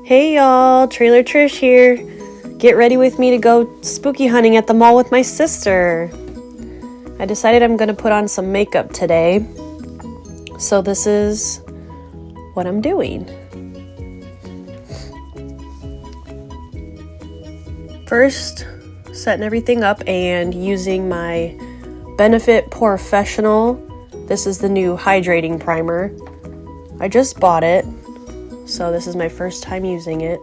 Hey y'all, Trailer Trish here. Get ready with me to go spooky hunting at the mall with my sister. I decided I'm going to put on some makeup today, so this is what I'm doing. First, setting everything up and using my Benefit Professional. This is the new hydrating primer. I just bought it, so this is my first time using it.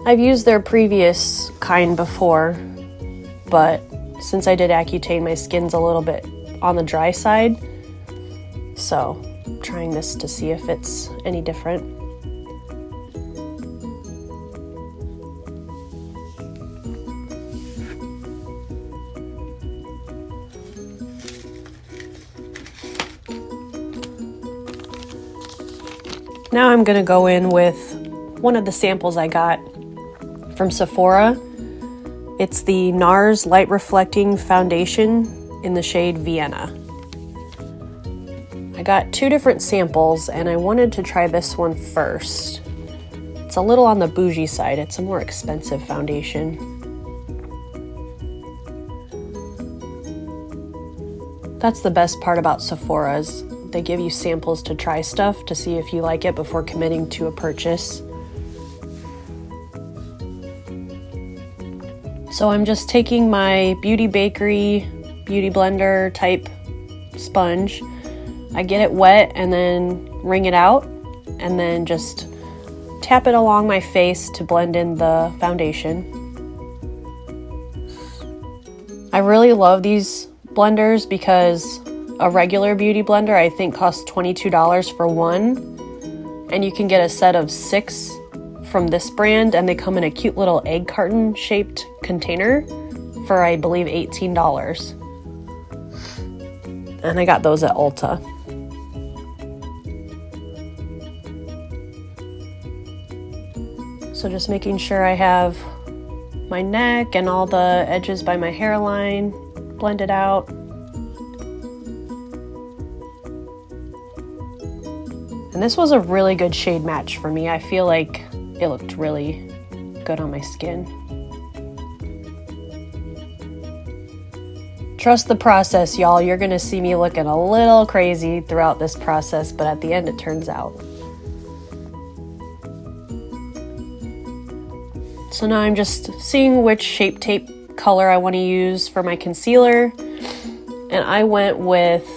I've used their previous kind before, but since I did Accutane, my skin's a little bit on the dry side, so I'm trying this to see if it's any different. Now I'm going to go in with one of the samples I got from Sephora. It's the NARS Light Reflecting Foundation in the shade Vienna. I got two different samples and I wanted to try this one first. It's a little on the bougie side. It's a more expensive foundation. That's the best part about Sephora is they give you samples to try stuff to see if you like it before committing to a purchase. So I'm just taking my Beauty Bakery Beauty Blender type sponge. I get it wet and then wring it out and then just tap it along my face to blend in the foundation. I really love these blenders because a regular beauty blender I think costs $22 for one, and you can get a set of 6 from this brand, and they come in a cute little egg carton shaped container for I believe $18. And I got those at Ulta. So just making sure I have my neck and all the edges by my hairline blended out. And this was a really good shade match for me. I feel like it looked really good on my skin. Trust the process, y'all. You're gonna see me looking a little crazy throughout this process, but at the end it turns out. So now I'm just seeing which Shape Tape color I want to use for my concealer, and I went with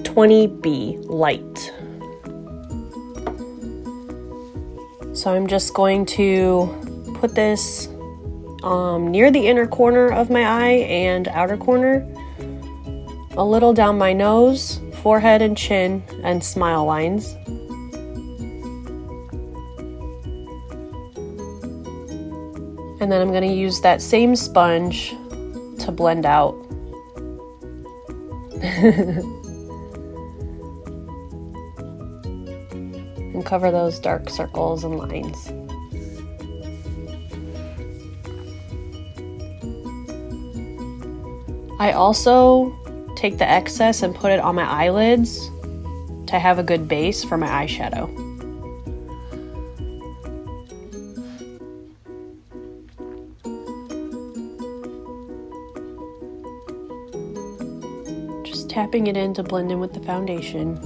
20B Light. So I'm just going to put this near the inner corner of my eye and outer corner, a little down my nose, forehead and chin, and smile lines. And then I'm going to use that same sponge to blend out. And cover those dark circles and lines. I also take the excess and put it on my eyelids to have a good base for my eyeshadow. Just tapping it in to blend in with the foundation.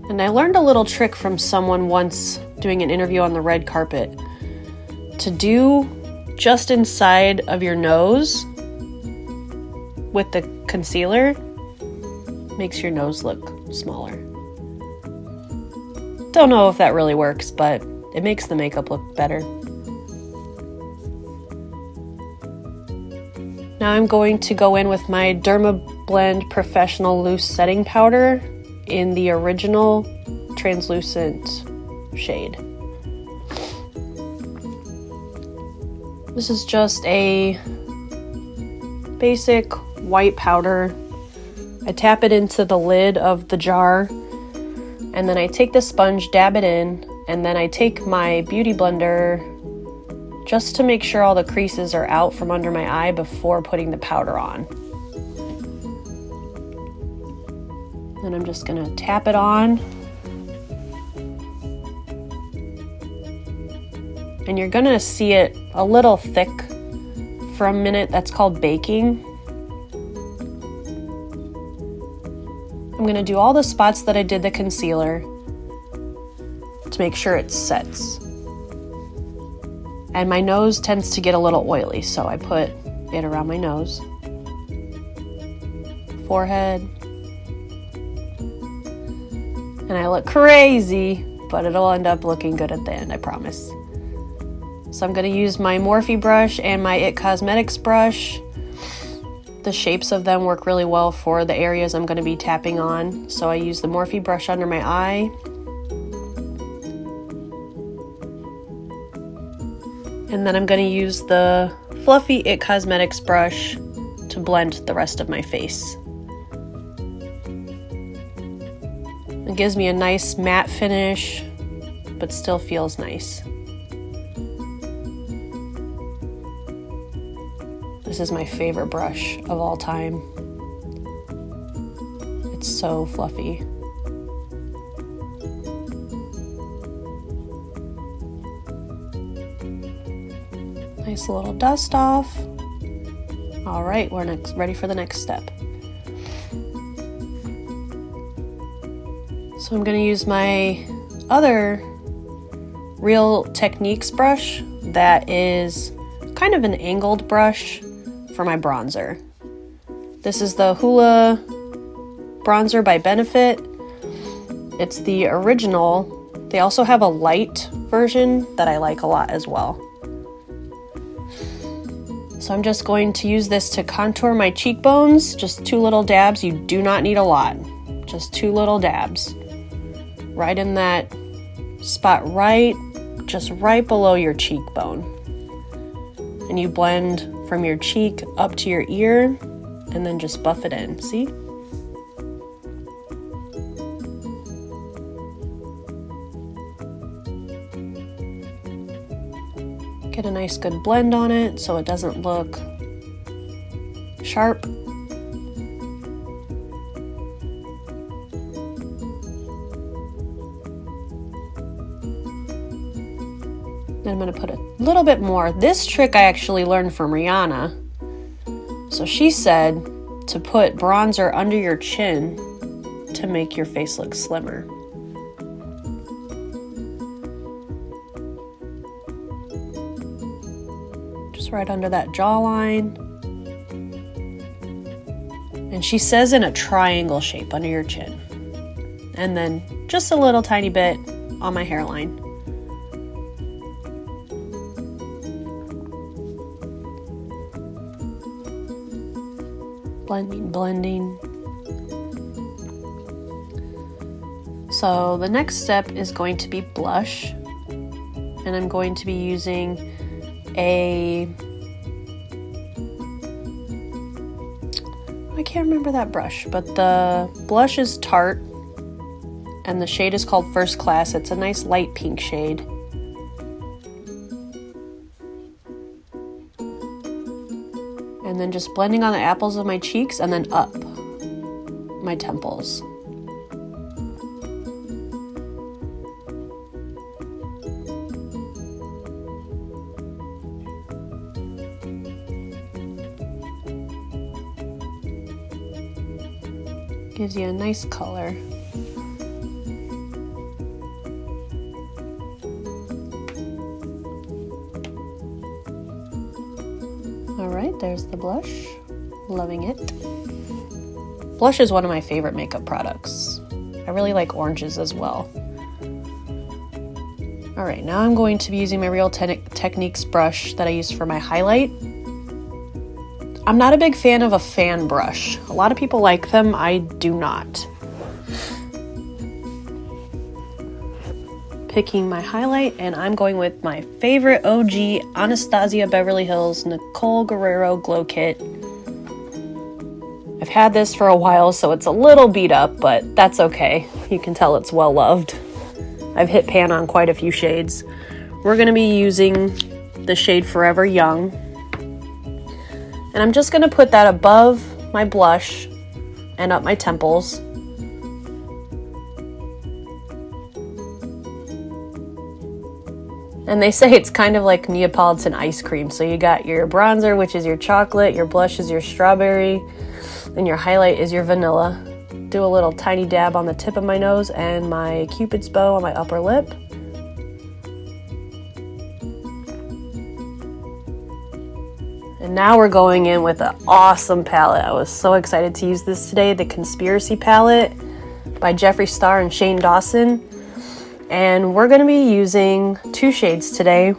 And I learned a little trick from someone once doing an interview on the red carpet. To do just inside of your nose with the concealer makes your nose look smaller. Don't know if that really works, but it makes the makeup look better. Now I'm going to go in with my Dermablend Professional Loose Setting Powder in the original translucent shade. This is just a basic white powder. I tap it into the lid of the jar, and then I take the sponge, dab it in, and then I take my beauty blender just to make sure all the creases are out from under my eye before putting the powder on. Then I'm just gonna tap it on. And you're gonna see it a little thick for a minute. That's called baking. I'm gonna do all the spots that I did the concealer to make sure it sets. And my nose tends to get a little oily, so I put it around my nose, forehead, and I look crazy, but it'll end up looking good at the end, I promise. So I'm going to use my Morphe brush and my IT Cosmetics brush. The shapes of them work really well for the areas I'm going to be tapping on. So I use the Morphe brush under my eye. And then I'm going to use the fluffy IT Cosmetics brush to blend the rest of my face. It gives me a nice matte finish, but still feels nice. This is my favorite brush of all time. It's so fluffy. Nice little dust off. All right, we're ready for the next step. So I'm going to use my other Real Techniques brush that is kind of an angled brush for my bronzer. This is the Hoola bronzer by Benefit. It's the original. They also have a light version that I like a lot as well. So I'm just going to use this to contour my cheekbones. Just 2 little dabs. You do not need a lot. Just 2 little dabs. Right in that spot just right below your cheekbone. And you blend from your cheek up to your ear and then just buff it in. See? Get a nice good blend on it so it doesn't look sharp. Then I'm going to put a little bit more. This trick I actually learned from Rihanna. So she said to put bronzer under your chin to make your face look slimmer. Just right under that jawline. And she says in a triangle shape under your chin. And then just a little tiny bit on my hairline. Blending. So the next step is going to be blush, and I'm going to be using I can't remember that brush, but the blush is Tarte, and the shade is called First Class. It's a nice light pink shade. And then just blending on the apples of my cheeks and then up my temples. Gives you a nice color. Alright, there's the blush. Loving it. Blush is one of my favorite makeup products. I really like oranges as well. Alright, now I'm going to be using my Real Techniques brush that I use for my highlight. I'm not a big fan of a fan brush. A lot of people like them, I do not. Picking my highlight, and I'm going with my favorite OG Anastasia Beverly Hills Nicole Guerrero Glow Kit. I've had this for a while, so it's a little beat up, but that's okay. You can tell it's well loved. I've hit pan on quite a few shades. We're going to be using the shade Forever Young. And I'm just going to put that above my blush and up my temples. And they say it's kind of like Neapolitan ice cream. So you got your bronzer, which is your chocolate, your blush is your strawberry, and your highlight is your vanilla. Do a little tiny dab on the tip of my nose and my Cupid's bow on my upper lip. And now we're going in with an awesome palette. I was so excited to use this today, the Conspiracy palette by Jeffree Star and Shane Dawson. And we're gonna be using 2 shades today,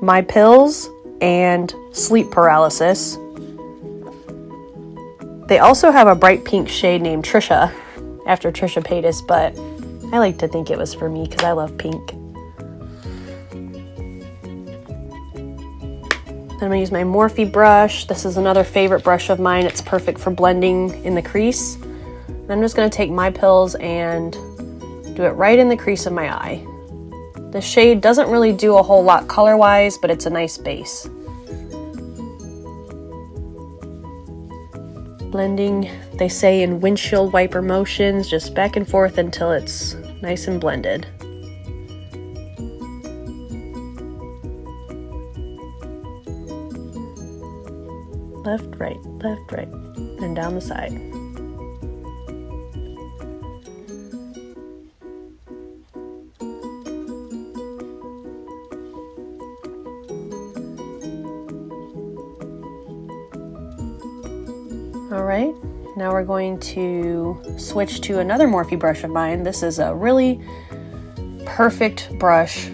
My Pills and Sleep Paralysis. They also have a bright pink shade named Trisha, after Trisha Paytas, but I like to think it was for me because I love pink. Then I'm gonna use my Morphe brush. This is another favorite brush of mine. It's perfect for blending in the crease. And I'm just gonna take My Pills and do it right in the crease of my eye. The shade doesn't really do a whole lot color-wise, but it's a nice base. Blending, they say, in windshield wiper motions, just back and forth until it's nice and blended. Left, right, and down the side. All right, now we're going to switch to another Morphe brush of mine. This is a really perfect brush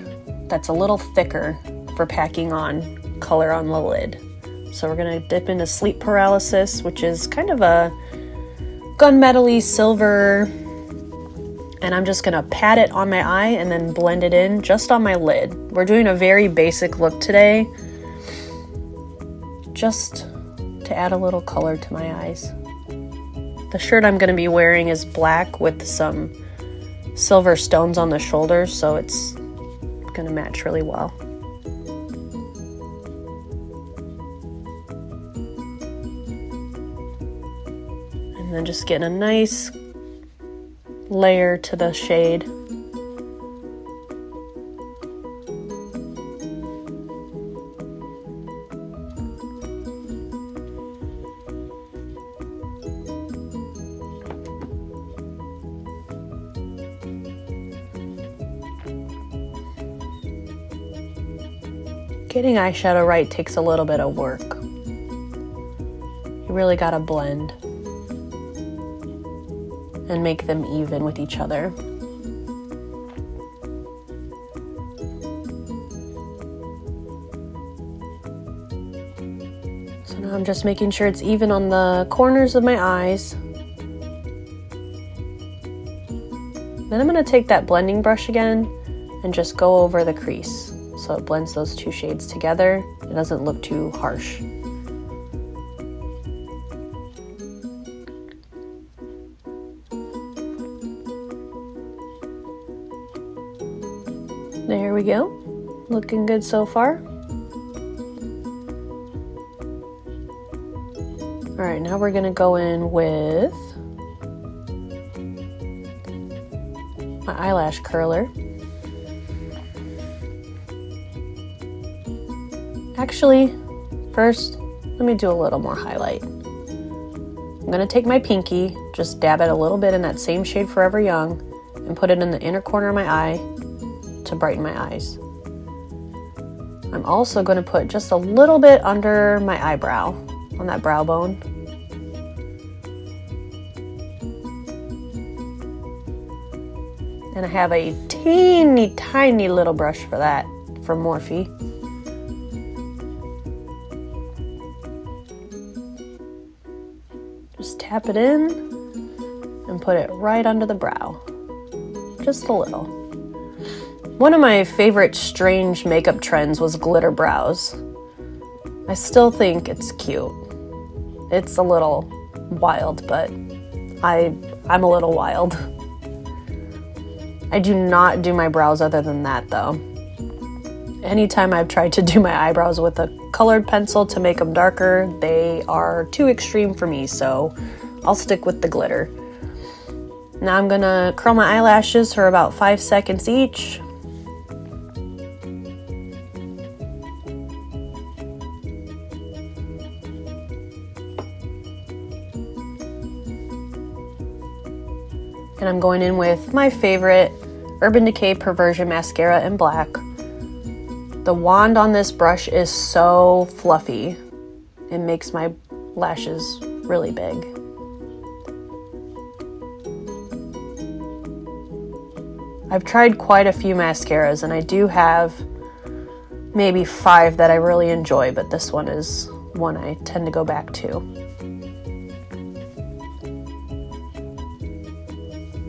that's a little thicker for packing on color on the lid. So we're gonna dip into Sleep Paralysis, which is kind of a gunmetal-y silver, and I'm just gonna pat it on my eye and then blend it in just on my lid. We're doing a very basic look today, just to add a little color to my eyes. The shirt I'm gonna be wearing is black with some silver stones on the shoulders, so it's gonna match really well. And then just getting a nice layer to the shade. Getting eyeshadow right takes a little bit of work. You really gotta blend and make them even with each other. So now I'm just making sure it's even on the corners of my eyes. Then I'm gonna take that blending brush again and just go over the crease so it blends those 2 shades together. It doesn't look too harsh. There we go. Looking good so far. All right, now we're gonna go in with my eyelash curler. Actually, first, let me do a little more highlight. I'm gonna take my pinky, just dab it a little bit in that same shade Forever Young, and put it in the inner corner of my eye to brighten my eyes. I'm also going to put just a little bit under my eyebrow, on that brow bone. And I have a teeny tiny little brush for that from Morphe. Just tap it in and put it right under the brow. Just a little. One of my favorite strange makeup trends was glitter brows. I still think it's cute. It's a little wild, but I'm a little wild. I do not do my brows other than that, though. Anytime I've tried to do my eyebrows with a colored pencil to make them darker, they are too extreme for me, so I'll stick with the glitter. Now I'm gonna curl my eyelashes for about 5 seconds each. And I'm going in with my favorite Urban Decay Perversion Mascara in black. The wand on this brush is so fluffy. It makes my lashes really big. I've tried quite a few mascaras, and I do have maybe 5 that I really enjoy, but this one is one I tend to go back to.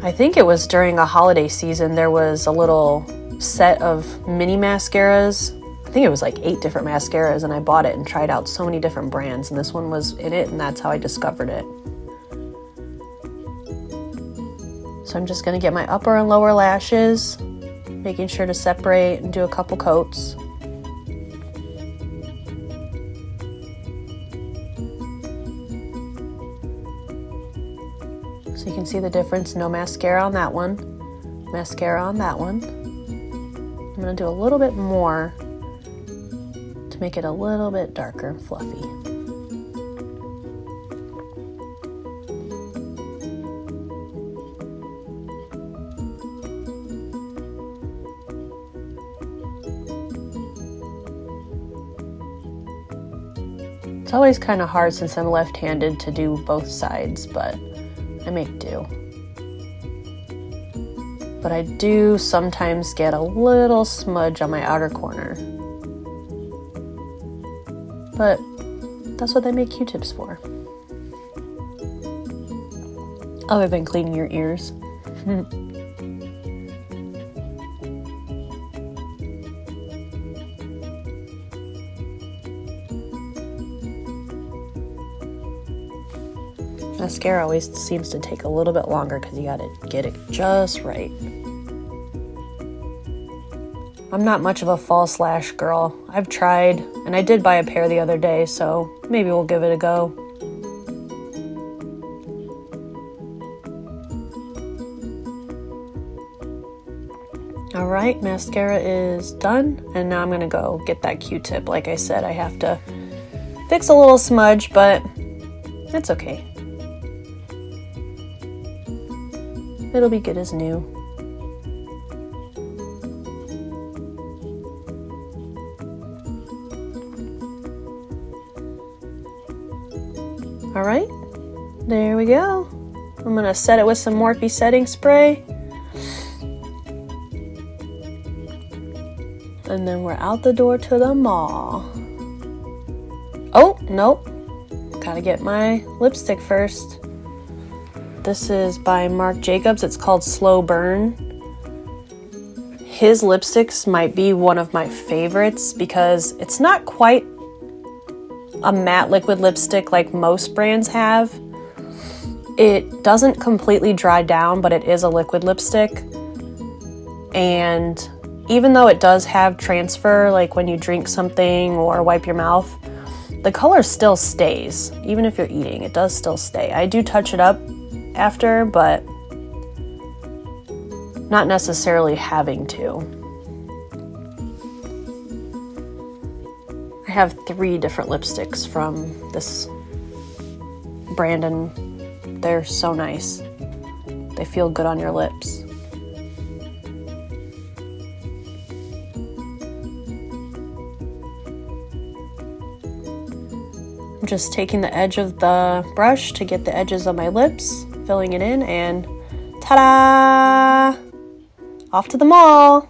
I think it was during a holiday season, there was a little set of mini mascaras. I think it was like 8 different mascaras, and I bought it and tried out so many different brands, and this one was in it, and that's how I discovered it. So I'm just going to get my upper and lower lashes, making sure to separate and do a couple coats. So you can see the difference, no mascara on that one, mascara on that one. I'm going to do a little bit more to make it a little bit darker and fluffy. It's always kind of hard since I'm left-handed to do both sides, but I make do. But I do sometimes get a little smudge on my outer corner. But that's what they make Q-tips for. Other than cleaning your ears. Mascara always seems to take a little bit longer because you gotta get it just right. I'm not much of a false lash girl. I've tried, and I did buy a pair the other day, so maybe we'll give it a go. Alright, mascara is done, and now I'm gonna go get that Q-tip. Like I said, I have to fix a little smudge, but it's okay. It'll be good as new. All right, there we go. I'm gonna set it with some Morphe setting spray. And then we're out the door to the mall. Oh, nope. Gotta get my lipstick first. This is by Marc Jacobs. It's called Slow Burn. His lipsticks might be one of my favorites because it's not quite a matte liquid lipstick like most brands have. It doesn't completely dry down, but it is a liquid lipstick. And even though it does have transfer, like when you drink something or wipe your mouth, the color still stays. Even if you're eating, it does still stay. I do touch it up after, but not necessarily having to. I have 3 different lipsticks from this brand, and they're so nice. They feel good on your lips. I'm just taking the edge of the brush to get the edges of my lips, filling it in, and ta-da! Off to the mall!